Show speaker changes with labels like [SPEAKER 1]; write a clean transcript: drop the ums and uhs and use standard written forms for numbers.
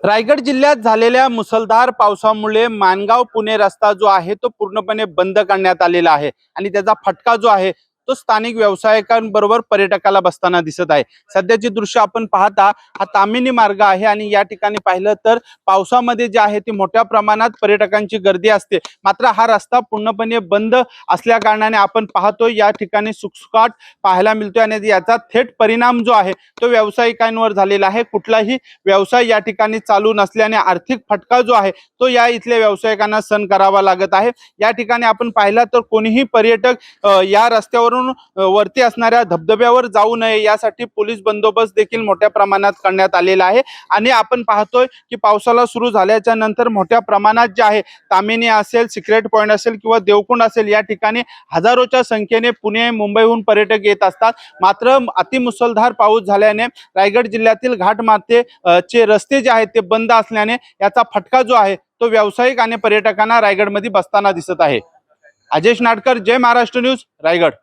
[SPEAKER 1] रायगड जिल्ह्यात झालेल्या मुसळधार पावसामुळे माणगाव पुणे रस्ता जो आहे तो पूर्णपणे बंद करण्यात आलेला आहे आणि त्याचा फटका जो आहे तो स्थानिक व्यावसायिकांबरोबर पर्यटकाला बसताना दिसत आहे। सध्याची दृश्य आपण पाहता हा तामिनी मार्ग आहे आणि या ठिकाणी पाहिलं तर पावसामध्ये जे आहे ते मोठ्या प्रमाणात पर्यटकांची गर्दी असते, मात्र हा रस्ता पूर्णपणे बंद असल्या कारणाने आपण पाहतो या ठिकाणी सुखसुखाट पाहायला मिळतोय आणि याचा थेट परिणाम जो आहे तो व्यावसायिकांवर झालेला आहे। कुठलाही व्यवसाय या ठिकाणी चालू नसल्याने आर्थिक फटका जो आहे तो या इथल्या व्यावसायिकांना सहन करावा लागत आहे। या ठिकाणी आपण पाहिला तर कोणीही पर्यटक या रस्त्यावरून वरती असणाऱ्या धबधब्यावर जाऊ नये यासाठी पोलीस बंदोबस्त देखील मोठ्या प्रमाणात करण्यात आलेला आहे। आणि आपण पाहतोय की पावसाला सुरू झाल्याच्या नंतर मोठ्या प्रमाणात जे आहे तामिनी असेल, सिक्रेट पॉइंट असेल किंवा देवकुंड असेल या ठिकाणी हजारोच्या संख्येने पुणे मुंबईहून पर्यटक येत असतात। मात्र अतिमुसळधार पाऊस झाल्याने रायगड जिल्ह्यातील घाटमाथे चे रस्ते जे आहेत ते बंद असल्याने याचा फटका जो आहे तो व्यावसायिक आणि पर्यटकांना रायगडमध्ये बसताना दिसत आहे। अजेश नाडकर, जय महाराष्ट्र न्यूज, रायगड।